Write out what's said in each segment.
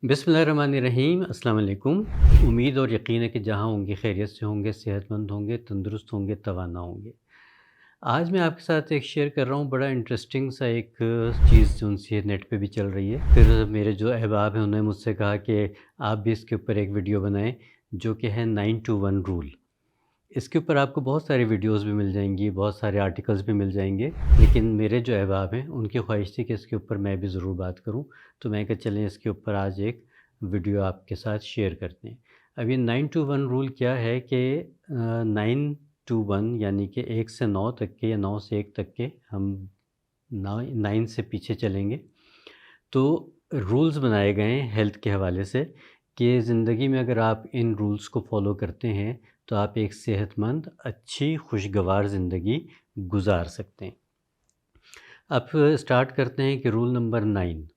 बिस्मिल्लाहिर्रहमानिर्रहीम अस्सलाम वालेकुम। उम्मीद और यकीन है कि जहाँ होंगे खैरियत से होंगे, सेहतमंद होंगे, तंदुरुस्त होंगे, तवाना होंगे। आज मैं आपके साथ एक शेयर कर रहा हूँ बड़ा इंटरेस्टिंग सा एक चीज़ जो-सी नेट पे भी चल रही है। फिर मेरे जो अहबाब हैं उन्होंने मुझसे कहा कि आप भी इसके ऊपर एक वीडियो बनाएँ जो कि है 9 टू 1 रूल। इसके ऊपर आपको बहुत सारी वीडियोस भी मिल जाएँगी, बहुत सारे आर्टिकल्स भी मिल जाएँगे, लेकिन मेरे जो अहबाब हैं, उनकी ख़्वाहिश थी कि इसके ऊपर मैं भी ज़रूर बात करूँ, तो मैं कहा चलें इसके ऊपर आज एक वीडियो आपके साथ शेयर करते हैं। अब ये 9 टू 1 रूल क्या है कि 9 टू 1 यानी कि 1 से 9 तक के या 9 से 1 तक के हम 9 से पीछे चलेंगे। तो रूल्स बनाए गए हैं हेल्थ के हवाले से कि ज़िंदगी में अगर आप इन रूल्स को फ़ॉलो करते हैं तो आप एक सेहतमंद, अच्छी, खुशगवार ज़िंदगी गुज़ार सकते हैं। अब स्टार्ट करते हैं कि rule number 9।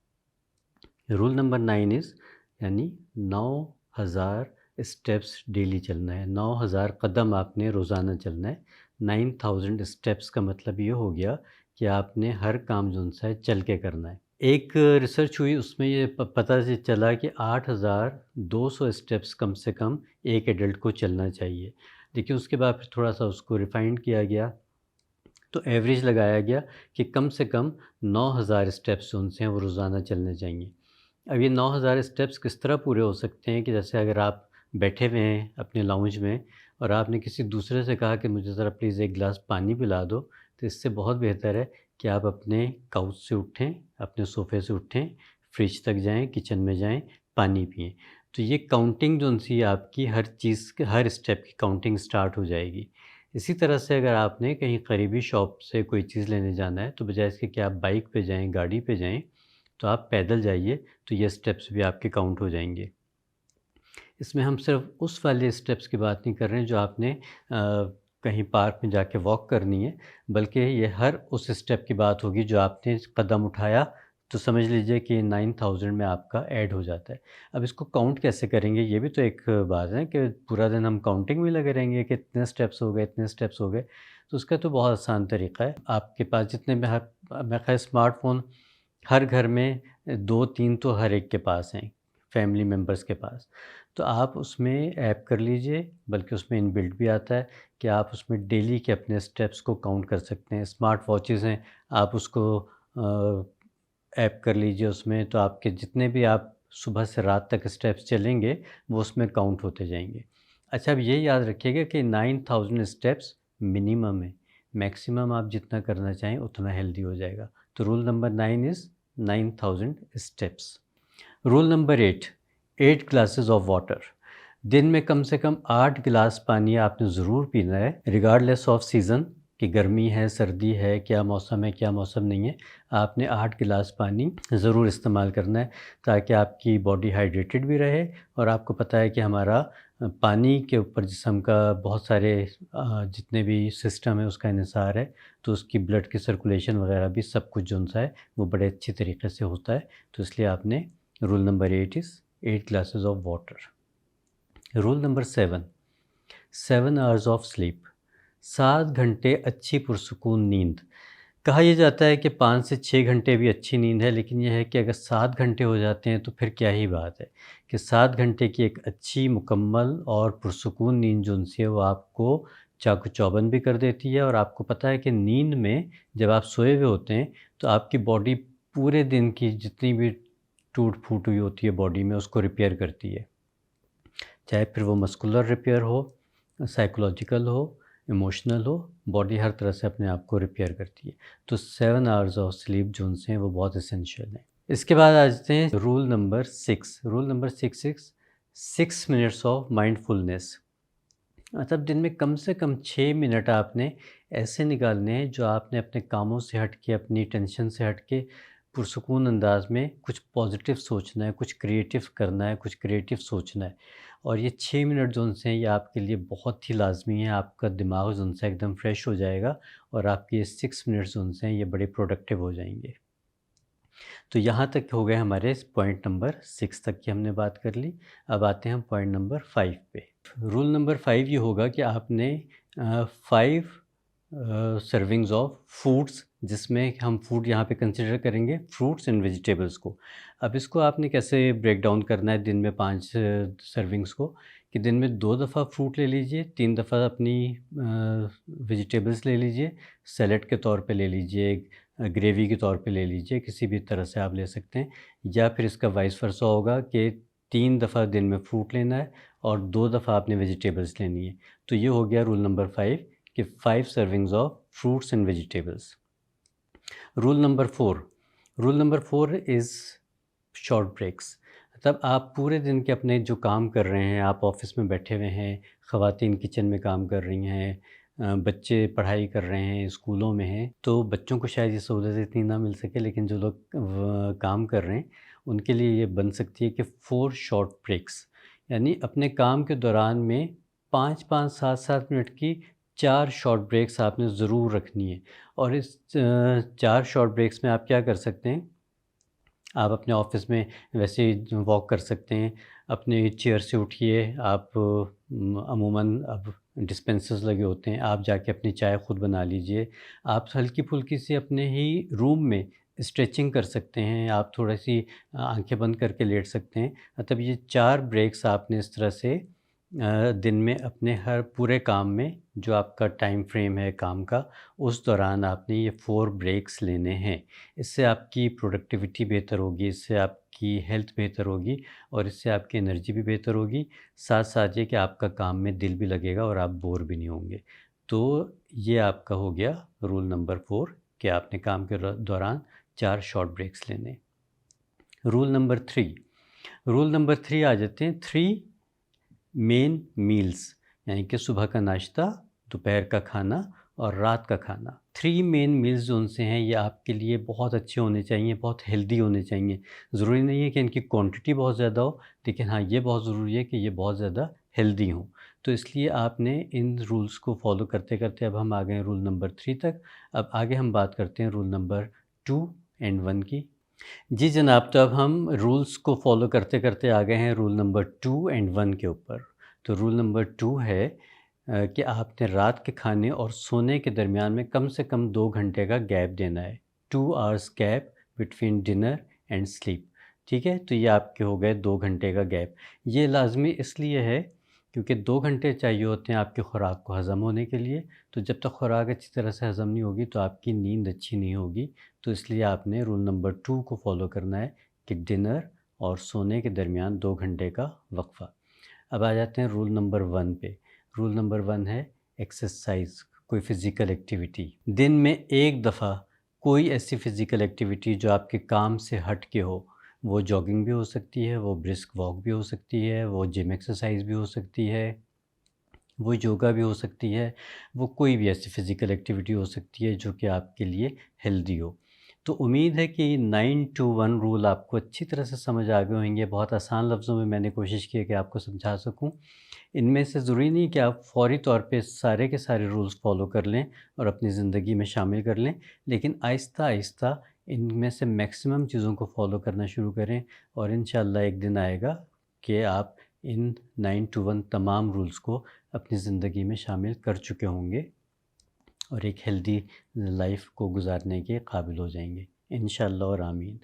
Rule number 9 is यानी 9000 स्टेप्स डेली चलना है। 9000 कदम आपने रोज़ाना चलना है। 9000 स्टेप्स का मतलब ये हो गया कि आपने हर काम जो-सा है चल के करना है। एक रिसर्च हुई उसमें ये पता चला कि 8200 स्टेप्स कम से कम एक एडल्ट को चलना चाहिए। देखिए उसके बाद फिर थोड़ा-सा उसको रिफ़ाइन किया गया, तो एवरेज लगाया गया कि कम से कम 9000 स्टेप्स जो उनसे हैं वो रोज़ाना चलने चाहिए। अब ये 9000 स्टेप्स किस तरह पूरे हो सकते हैं कि जैसे अगर आप बैठे हुए हैं अपने लाउंज में और आपने किसी दूसरे से कहा कि मुझे ज़रा प्लीज़ एक गिलास पानी पिला दो, तो इससे बहुत बेहतर है कि आप अपने काउच से उठें, अपने सोफ़े से उठें, फ्रिज तक जाएँ, किचन में जाएँ, पानी पिएँ। तो ये काउंटिंग जो-सी आपकी हर चीज़ के हर स्टेप की काउंटिंग स्टार्ट हो जाएगी। इसी तरह से अगर आपने कहीं करीबी शॉप से कोई चीज़ लेने जाना है, तो बजाय इसके कि आप बाइक पे जाएँ, गाड़ी पे जाएँ, तो आप पैदल जाइए, तो ये स्टेप्स भी आपके काउंट हो जाएँगे। इसमें हम सिर्फ़ उस वाले स्टेप्स की बात नहीं कर रहे हैं जो आपने कहीं पार्क में जाके वॉक करनी है, बल्कि ये हर उस स्टेप की बात होगी जो आपने कदम उठाया, तो समझ लीजिए कि 9000 में आपका ऐड हो जाता है। अब इसको काउंट कैसे करेंगे, ये भी तो एक बात है कि पूरा दिन हम काउंटिंग में लगे रहेंगे कि इतने स्टेप्स हो गए, इतने स्टेप्स हो गए। तो उसका तो बहुत आसान तरीका है। आपके पास जितने में मेरे ख़्याल स्मार्टफ़ोन हर घर में 2-3 तो हर एक के पास हैं, फैमिली मेंबर्स के पास। तो आप उसमें ऐप कर लीजिए, बल्कि उसमें इनबिल्ट भी आता है कि आप उसमें डेली के अपने स्टेप्स को काउंट कर सकते हैं। स्मार्ट वॉचेज़ हैं, आप उसको ऐप कर लीजिए उसमें, तो आपके जितने भी आप सुबह से रात तक स्टेप्स चलेंगे, वो उसमें काउंट होते जाएँगे। अच्छा, अब ये याद रखिएगा कि 9000 स्टेप्स मिनिमम है, मैक्सिमम आप जितना करना चाहें उतना हेल्दी हो जाएगा। तो rule number 9 is 9000 steps. Rule number 8, 8 glasses of water. दिन में कम से कम 8 गिलास पानी आपने ज़रूर पीना है, रिगार्डलेस ऑफ सीज़न कि गर्मी है, सर्दी है, क्या मौसम है, क्या मौसम नहीं है। आपने 8 गिलास पानी ज़रूर इस्तेमाल करना है, ताकि आपकी बॉडी हाइड्रेटेड भी रहे। और आपको पता है कि हमारा पानी के ऊपर जिस्म का बहुत सारे जितने भी सिस्टम है उसका इन्हिसार है, तो उसकी ब्लड की सर्कुलेशन वगैरह भी सब कुछ जो-सा है वो बड़े अच्छी तरीके से होता है। तो इसलिए आपने rule number 8 is 8 glasses of water. Rule number 7, 7 hours of sleep. 7 घंटे अच्छी पुरसुकून नींद। कहा यह जाता है कि 5 से 6 घंटे भी अच्छी नींद है, लेकिन यह है कि अगर 7 घंटे हो जाते हैं तो फिर क्या ही बात है कि 7 घंटे की एक अच्छी मुकम्मल और पुरसुकून नींद जो-सी है वो आपको चाक़-चौबंद भी कर देती है। और आपको पता है कि नींद में जब आप सोए हुए होते हैं तो आपकी बॉडी पूरे दिन की जितनी भी टूट-फूट हुई होती है बॉडी में उसको रिपेयर करती है। चाहे फिर वो मस्कुलर रिपेयर हो, साइकोलॉजिकल हो, इमोशनल हो, बॉडी हर तरह से अपने आप को रिपेयर करती है। तो 7 आवर्स ऑफ स्लीप जो उनसे हैं वो बहुत एसेंशियल हैं। इसके बाद आ जाते हैं rule number 6। Rule number 6 is 6 minutes of mindfulness. मतलब दिन में कम से कम 6 मिनट आपने ऐसे निकालने हैं जो आपने अपने कामों से हट के, अपनी टेंशन से हट के पुरसुकून अंदाज में कुछ पॉजिटिव सोचना है, कुछ क्रिएटिव करना है, कुछ क्रिएटिव सोचना है। और ये 6 मिनट जो उनसे हैं ये आपके लिए बहुत ही लाज़मी है। आपका दिमाग जो उनसे एकदम फ्रेश हो जाएगा और आपके ये 6 मिनट्स जो उनसे हैं ये बड़े प्रोडक्टिव हो जाएँगे। तो यहाँ तक हो गए हमारे पॉइंट नंबर 6 तक की हमने बात कर ली। अब आते हैं हम पॉइंट नंबर 5 पे। रूल नंबर 5 ये होगा कि आपने 5 सर्विंग्स ऑफ फूड्स जिसमें हम फूड यहाँ पे कंसिडर करेंगे फ्रूट्स एंड वेजिटेबल्स को। अब इसको आपने कैसे ब्रेक डाउन करना है दिन में 5 सर्विंग्स को, कि दिन में 2 दफ़ा फ्रूट ले लीजिए, 3 दफ़ा अपनी वेजिटेबल्स ले लीजिए, सैलेड के तौर पे ले लीजिए, ग्रेवी के तौर पे ले लीजिए, किसी भी तरह से आप ले सकते हैं। या फिर इसका वाइस वर्सा होगा कि 3 दफ़ा दिन में फ्रूट लेना है और 2 दफ़ा आपने वेजिटेबल्स लेनी है। तो ये हो गया रूल नंबर 5 कि 5 servings of fruits and vegetables. Rule number 4 is short breaks. मतलब आप पूरे दिन के अपने जो काम कर रहे हैं, आप ऑफ़िस में बैठे हुए हैं, ख़वातीन किचन में काम कर रही हैं, बच्चे पढ़ाई कर रहे हैं, स्कूलों में हैं, तो बच्चों को शायद ये सहूलत इतनी ना मिल सके, लेकिन जो लोग काम कर रहे हैं, उनके लिए ये बन सकती है कि 4 शॉर्ट ब्रेक्स, यानी अपने काम के दौरान में 5-5, 7-7 मिनट की 4 शॉर्ट ब्रेक्स आपने ज़रूर रखनी है। और इस 4 शॉर्ट ब्रेक्स में आप क्या कर सकते हैं, आप अपने ऑफ़िस में वैसे ही वॉक कर सकते हैं, अपने चेयर से उठिए, आप अमूमन अब डिस्पेंसर्स लगे होते हैं, आप जाके अपनी चाय ख़ुद बना लीजिए। आप हल्की-फुल्की सी अपने ही रूम में स्ट्रेचिंग कर सकते हैं, आप थोड़ी-सी आँखें बंद करके लेट सकते हैं। मतलब ये 4 ब्रेक्स आपने इस तरह से दिन में अपने हर पूरे काम में जो आपका टाइम फ्रेम है काम का, उस दौरान आपने ये 4 ब्रेक्स लेने हैं। इससे आपकी प्रोडक्टिविटी बेहतर होगी, इससे आपकी हेल्थ बेहतर होगी और इससे आपकी एनर्जी भी बेहतर होगी। साथ-साथ ये कि आपका काम में दिल भी लगेगा और आप बोर भी नहीं होंगे। तो ये आपका हो गया रूल नंबर 4 कि आपने काम के दौरान 4 शॉर्ट ब्रेक्स लेने। रूल नंबर 3 रूल नंबर 3 आ जाते हैं, 3 मेन मील्स, यानी कि सुबह का नाश्ता, दोपहर का खाना और रात का खाना। 3 मेन मील्स जो उनसे हैं, ये आपके लिए बहुत अच्छे होने चाहिए, बहुत हेल्दी होने चाहिए। ज़रूरी नहीं है कि इनकी क्वांटिटी बहुत ज़्यादा हो, लेकिन हाँ, ये बहुत ज़रूरी है कि ये बहुत ज़्यादा हेल्दी हों। तो इसलिए आपने इन रूल्स को फ़ॉलो करते-करते अब हम आ गए हैं रूल नंबर 3 तक। अब आगे हम बात करते हैं रूल नंबर 2 एंड 1 की। जी जनाब, तो अब हम रूल्स को फ़ॉलो करते-करते आ गए हैं रूल नंबर 2 एंड 1 के ऊपर। तो रूल नंबर 2 है कि आपने रात के खाने और सोने के दरमियान में कम से कम 2 घंटे का गैप देना है। 2 hours gap between dinner and sleep. ठीक है? तो ये आपके हो गए 2 घंटे का गैप। ये लाज़मी इसलिए है क्योंकि 2 घंटे चाहिए होते हैं आपकी खुराक को हज़म होने के लिए। तो जब तक खुराक अच्छी तरह से हज़म नहीं होगी, तो आपकी नींद अच्छी नहीं होगी। तो इसलिए आपने रूल नंबर 2 को फ़ॉलो करना है कि डिनर और सोने के दरमियान 2 घंटे का वक़फ़ा। अब आ जाते हैं रूल नंबर 1 पे। रूल नंबर 1 है एक्सरसाइज़, कोई फ़िज़िकल एक्टिविटी। दिन में 1 दफ़ा कोई ऐसी फ़िज़िकल एक्टिविटी जो आपके काम से हट के हो, वो जॉगिंग भी हो सकती है, वो ब्रिस्क वॉक भी हो सकती है, वो जिम एक्सरसाइज़ भी हो सकती है, वो योगा भी हो सकती है, वो कोई भी ऐसी फ़िज़िकल एक्टिविटी हो सकती है जो कि आपके लिए हेल्दी हो। तो उम्मीद है कि 9 टू 1 रूल आपको अच्छी तरह से समझ आ गए होंगे। बहुत आसान लफ्ज़ों में मैंने कोशिश की है कि आपको समझा सकूँ। इनमें से ज़रूरी नहीं कि आप फ़ौरी तौर पे सारे के सारे रूल्स फ़ॉलो कर लें और अपनी ज़िंदगी में शामिल कर लें, लेकिन आहिस्ता-आहिस्ता इनमें से मैक्सिमम चीज़ों को फ़ॉलो करना शुरू करें और इंशाअल्लाह एक दिन आएगा कि आप इन 9 टू 1 तमाम रूल्स को अपनी ज़िंदगी में शामिल कर चुके होंगे और एक हेल्दी लाइफ को गुज़ारने के काबिल हो जाएँगे। इंशाअल्लाह और आमीन।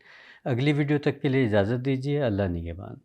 अगली वीडियो तक के लिए इजाज़त दीजिए। अल्लाह निगहबान।